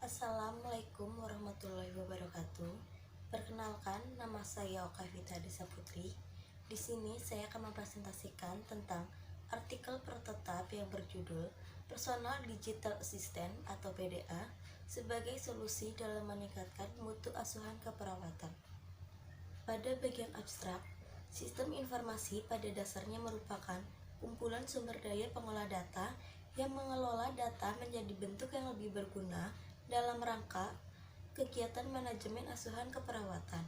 Assalamualaikum warahmatullahi wabarakatuh. Perkenalkan, nama saya Okavita Desa Putri. Di sini saya akan mempresentasikan tentang artikel prototipe yang berjudul Personal Digital Assistant atau PDA sebagai solusi dalam meningkatkan mutu asuhan keperawatan. Pada bagian abstrak, sistem informasi pada dasarnya merupakan kumpulan sumber daya pengolah data yang mengelola data menjadi bentuk yang lebih berguna dalam rangka kegiatan manajemen asuhan keperawatan.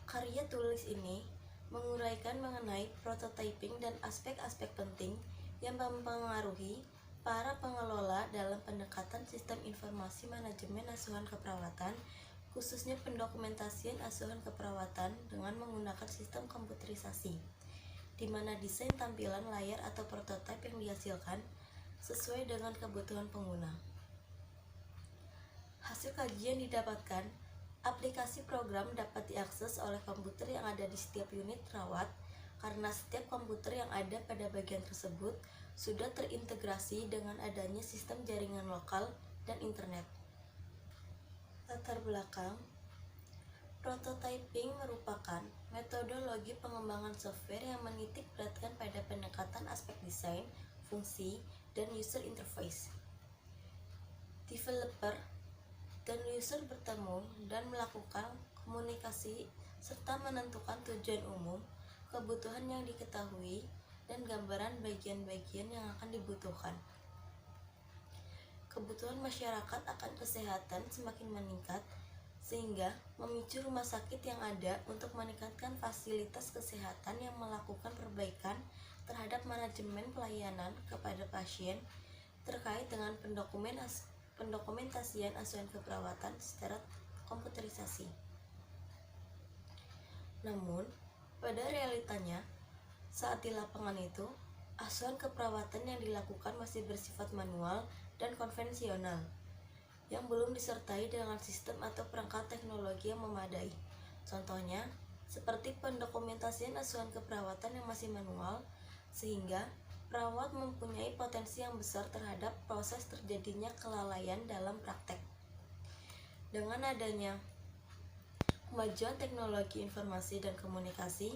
Karya tulis ini menguraikan mengenai prototyping dan aspek-aspek penting yang mempengaruhi para pengelola dalam pendekatan sistem informasi manajemen asuhan keperawatan, khususnya pendokumentasian asuhan keperawatan dengan menggunakan sistem komputerisasi, di mana desain tampilan layar atau prototipe yang dihasilkan sesuai dengan kebutuhan pengguna. Hasil kajian didapatkan, aplikasi program dapat diakses oleh komputer yang ada di setiap unit rawat karena setiap komputer yang ada pada bagian tersebut sudah terintegrasi dengan adanya sistem jaringan lokal dan internet. Latar belakang, prototyping merupakan metodologi pengembangan software yang menitik beratkan pada pendekatan aspek desain, fungsi, dan user interface. Developer dan user bertemu dan melakukan komunikasi serta menentukan tujuan umum, kebutuhan yang diketahui, dan gambaran bagian-bagian yang akan dibutuhkan. Kebutuhan masyarakat akan kesehatan semakin meningkat sehingga memicu rumah sakit yang ada untuk meningkatkan fasilitas kesehatan yang melakukan perbaikan terhadap manajemen pelayanan kepada pasien terkait dengan pendokumentasian asuhan keperawatan secara komputerisasi. Namun, pada realitanya, saat di lapangan itu, asuhan keperawatan yang dilakukan masih bersifat manual dan konvensional, yang belum disertai dengan sistem atau perangkat teknologi yang memadai. Contohnya, seperti pendokumentasian asuhan keperawatan yang masih manual, sehingga perawat mempunyai potensi yang besar terhadap proses terjadinya kelalaian dalam praktek. Dengan adanya kemajuan teknologi informasi dan komunikasi,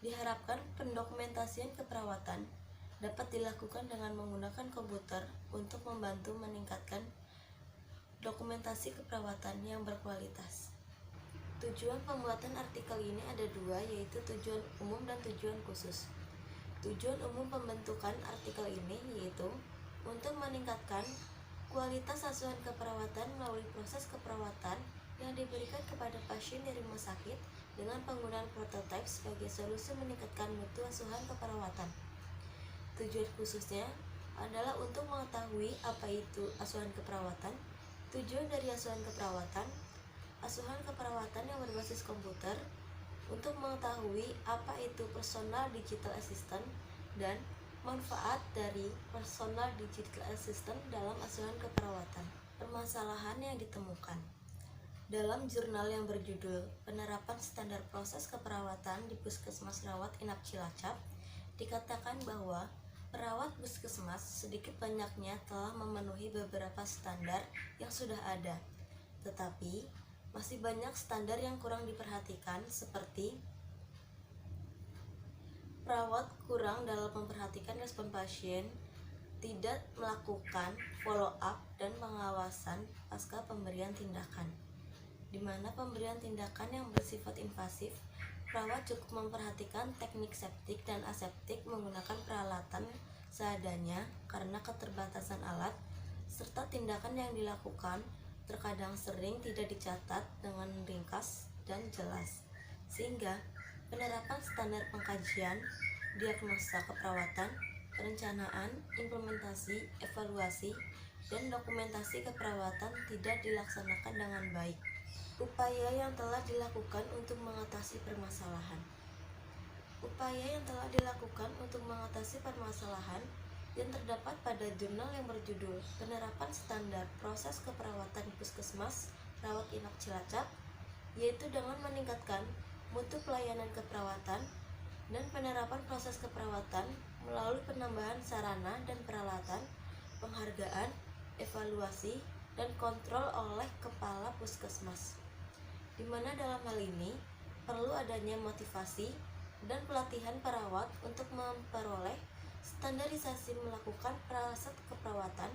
diharapkan pendokumentasian keperawatan dapat dilakukan dengan menggunakan komputer untuk membantu meningkatkan dokumentasi keperawatan yang berkualitas. Tujuan pembuatan artikel ini ada dua, yaitu tujuan umum dan tujuan khusus. Tujuan umum pembentukan artikel ini yaitu untuk meningkatkan kualitas asuhan keperawatan melalui proses keperawatan yang diberikan kepada pasien di rumah sakit dengan penggunaan prototipe sebagai solusi meningkatkan mutu asuhan keperawatan. Tujuan khususnya adalah untuk mengetahui apa itu asuhan keperawatan, tujuan dari asuhan keperawatan yang berbasis komputer, untuk mengetahui apa itu personal digital assistant dan manfaat dari personal digital assistant dalam asuhan keperawatan. Permasalahan yang ditemukan dalam jurnal yang berjudul Penerapan Standar Proses Keperawatan di Puskesmas Rawat Inap Cilacap, dikatakan bahwa perawat puskesmas sedikit banyaknya telah memenuhi beberapa standar yang sudah ada, tetapi masih banyak standar yang kurang diperhatikan, seperti perawat kurang dalam memperhatikan respon pasien, tidak melakukan follow up dan pengawasan pasca pemberian tindakan, di mana pemberian tindakan yang bersifat invasif, perawat cukup memperhatikan teknik septik dan aseptik menggunakan peralatan seadanya karena keterbatasan alat, serta tindakan yang dilakukan terkadang sering tidak dicatat dengan ringkas dan jelas, sehingga penerapan standar pengkajian, diagnosa keperawatan, perencanaan, implementasi, evaluasi, dan dokumentasi keperawatan tidak dilaksanakan dengan baik. Upaya yang telah dilakukan untuk mengatasi permasalahan. Yang terdapat pada jurnal yang berjudul Penerapan Standar Proses Keperawatan Puskesmas Rawat Inap Cilacap, yaitu dengan meningkatkan mutu pelayanan keperawatan dan penerapan proses keperawatan melalui penambahan sarana dan peralatan, penghargaan, evaluasi, dan kontrol oleh kepala puskesmas, di mana dalam hal ini perlu adanya motivasi dan pelatihan perawat untuk memperoleh standarisasi melakukan prasat keperawatan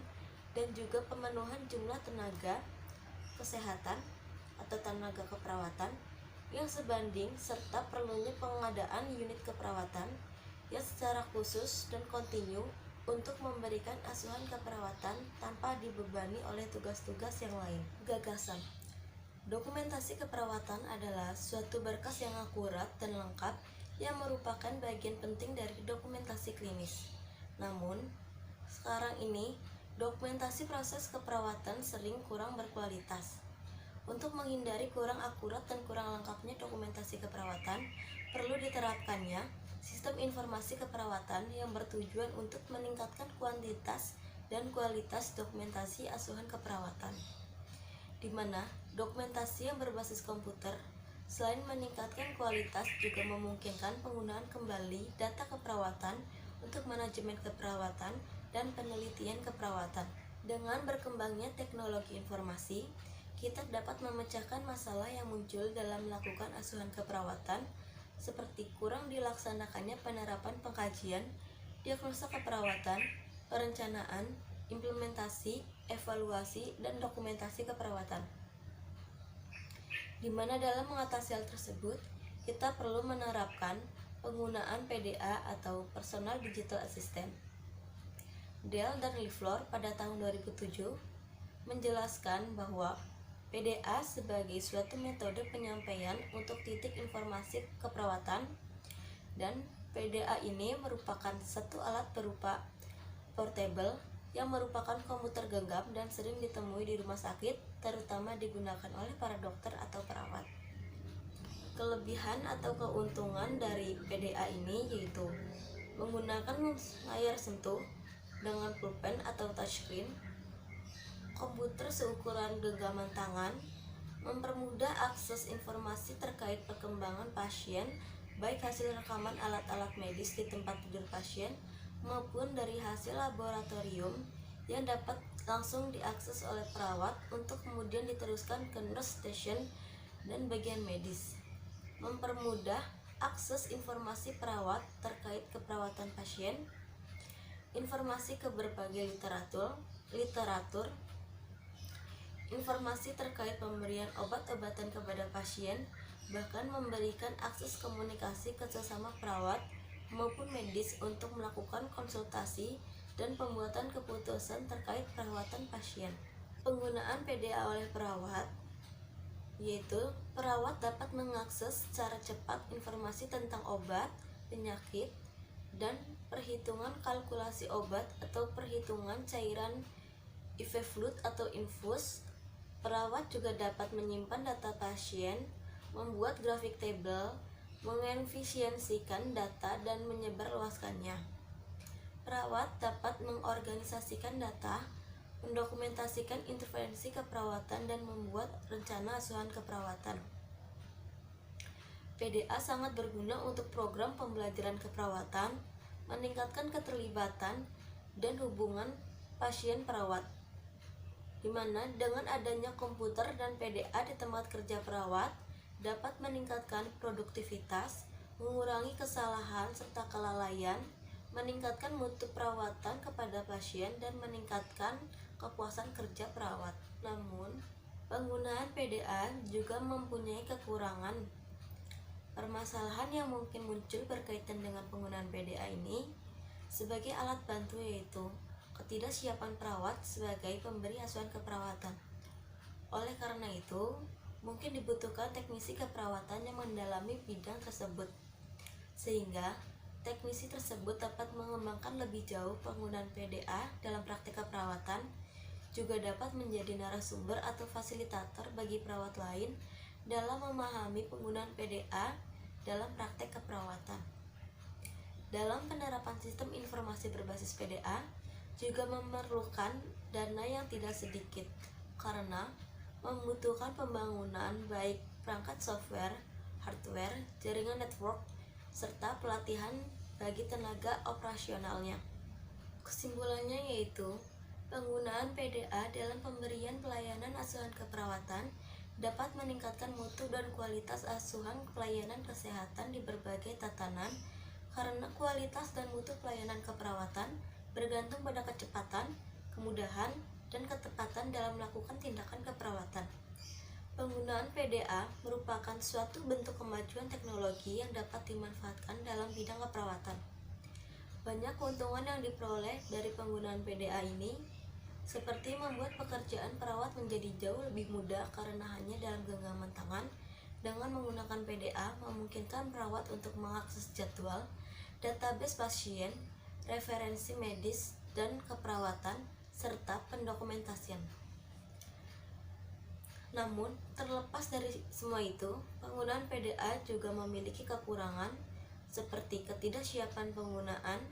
dan juga pemenuhan jumlah tenaga kesehatan atau tenaga keperawatan yang sebanding serta perlunya pengadaan unit keperawatan yang secara khusus dan kontinu untuk memberikan asuhan keperawatan tanpa dibebani oleh tugas-tugas yang lain. Gagasan. Dokumentasi keperawatan adalah suatu berkas yang akurat dan lengkap yang merupakan bagian penting dari dokumentasi klinis. Namun, sekarang ini dokumentasi proses keperawatan sering kurang berkualitas. Untuk menghindari kurang akurat dan kurang lengkapnya dokumentasi keperawatan, perlu diterapkannya sistem informasi keperawatan yang bertujuan untuk meningkatkan kuantitas dan kualitas dokumentasi asuhan keperawatan, di mana dokumentasi yang berbasis komputer selain meningkatkan kualitas juga memungkinkan penggunaan kembali data keperawatan untuk manajemen keperawatan dan penelitian keperawatan. Dengan berkembangnya teknologi informasi, kita dapat memecahkan masalah yang muncul dalam melakukan asuhan keperawatan, seperti kurang dilaksanakannya penerapan pengkajian, diagnosa keperawatan, perencanaan, implementasi, evaluasi, dan dokumentasi keperawatan. Di mana dalam mengatasi hal tersebut, kita perlu menerapkan penggunaan PDA atau Personal Digital Assistant. Dell dan Liflor pada tahun 2007 menjelaskan bahwa PDA sebagai suatu metode penyampaian untuk titik informasi keperawatan, dan PDA ini merupakan satu alat berupa portable yang merupakan komputer genggam dan sering ditemui di rumah sakit, terutama digunakan oleh para dokter atau perawat. Kelebihan atau keuntungan dari PDA ini yaitu menggunakan layar sentuh dengan pulpen atau touchscreen, komputer seukuran genggaman tangan, mempermudah akses informasi terkait perkembangan pasien, baik hasil rekaman alat-alat medis di tempat tidur pasien maupun dari hasil laboratorium yang dapat langsung diakses oleh perawat untuk kemudian diteruskan ke nurse station dan bagian medis. Mempermudah akses informasi perawat terkait keperawatan pasien, informasi ke berbagai literatur, informasi terkait pemberian obat-obatan kepada pasien, bahkan memberikan akses komunikasi ke sesama perawat maupun medis untuk melakukan konsultasi dan pembuatan keputusan terkait perawatan pasien. Penggunaan PDA oleh perawat yaitu perawat dapat mengakses secara cepat informasi tentang obat, penyakit, dan perhitungan kalkulasi obat atau perhitungan cairan IV fluid atau infus. Perawat juga dapat menyimpan data pasien, membuat grafik tabel, mengefisiensikan data dan menyebarluaskannya. Perawat dapat mengorganisasikan data, mendokumentasikan intervensi keperawatan, dan membuat rencana asuhan keperawatan. PDA sangat berguna untuk program pembelajaran keperawatan, meningkatkan keterlibatan dan hubungan pasien perawat, di mana dengan adanya komputer dan PDA di tempat kerja perawat dapat meningkatkan produktivitas, mengurangi kesalahan serta kelalaian, meningkatkan mutu perawatan kepada pasien, dan meningkatkan kepuasan kerja perawat. Namun, penggunaan PDA juga mempunyai kekurangan. Permasalahan yang mungkin muncul berkaitan dengan penggunaan PDA ini sebagai alat bantu yaitu ketidaksiapan perawat sebagai pemberi asuhan keperawatan. Oleh karena itu, mungkin dibutuhkan teknisi keperawatan yang mendalami bidang tersebut, sehingga teknisi tersebut dapat mengembangkan lebih jauh penggunaan PDA dalam praktik keperawatan, juga dapat menjadi narasumber atau fasilitator bagi perawat lain dalam memahami penggunaan PDA dalam praktek keperawatan. Dalam penerapan sistem informasi berbasis PDA juga memerlukan dana yang tidak sedikit karena membutuhkan pembangunan baik perangkat software, hardware, jaringan network, serta pelatihan bagi tenaga operasionalnya. Kesimpulannya yaitu Penggunaan PDA dalam pemberian pelayanan asuhan keperawatan dapat meningkatkan mutu dan kualitas asuhan pelayanan kesehatan di berbagai tatanan, karena kualitas dan mutu pelayanan keperawatan bergantung pada kecepatan, kemudahan, dan ketepatan dalam melakukan tindakan keperawatan. Penggunaan PDA merupakan suatu bentuk kemajuan teknologi yang dapat dimanfaatkan dalam bidang keperawatan. Banyak keuntungan yang diperoleh dari penggunaan PDA ini, seperti membuat pekerjaan perawat menjadi jauh lebih mudah karena hanya dalam genggaman tangan. Dengan menggunakan PDA memungkinkan perawat untuk mengakses jadwal, database pasien, referensi medis dan keperawatan, serta pendokumentasian. Namun, terlepas dari semua itu, penggunaan PDA juga memiliki kekurangan seperti ketidaksiapan penggunaan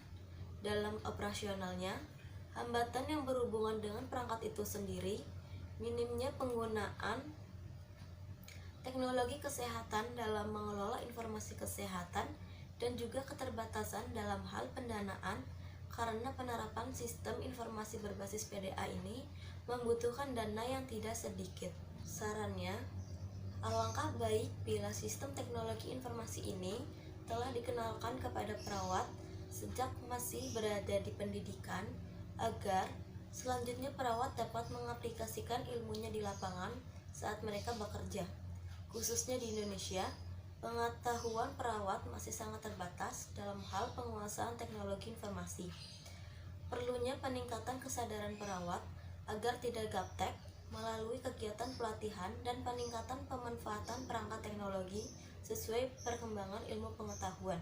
dalam operasionalnya, hambatan yang berhubungan dengan perangkat itu sendiri, minimnya penggunaan teknologi kesehatan dalam mengelola informasi kesehatan, dan juga keterbatasan dalam hal pendanaan karena penerapan sistem informasi berbasis PDA ini membutuhkan dana yang tidak sedikit. Sarannya, alangkah baik bila sistem teknologi informasi ini telah dikenalkan kepada perawat sejak masih berada di pendidikan, agar selanjutnya perawat dapat mengaplikasikan ilmunya di lapangan saat mereka bekerja. Khususnya di Indonesia, pengetahuan perawat masih sangat terbatas dalam hal penguasaan teknologi informasi. Perlunya peningkatan kesadaran perawat agar tidak gaptek melalui kegiatan pelatihan dan peningkatan pemanfaatan perangkat teknologi sesuai perkembangan ilmu pengetahuan.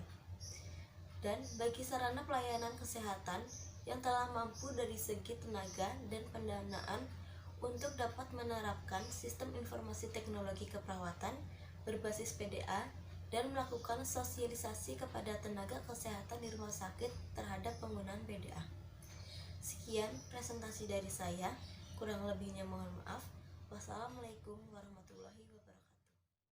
Dan bagi sarana pelayanan kesehatan yang telah mampu dari segi tenaga dan pendanaan untuk dapat menerapkan sistem informasi teknologi keperawatan berbasis PDA dan melakukan sosialisasi kepada tenaga kesehatan di rumah sakit terhadap penggunaan PDA. Sekian presentasi dari saya, kurang lebihnya mohon maaf. Wassalamualaikum warahmatullahi wabarakatuh.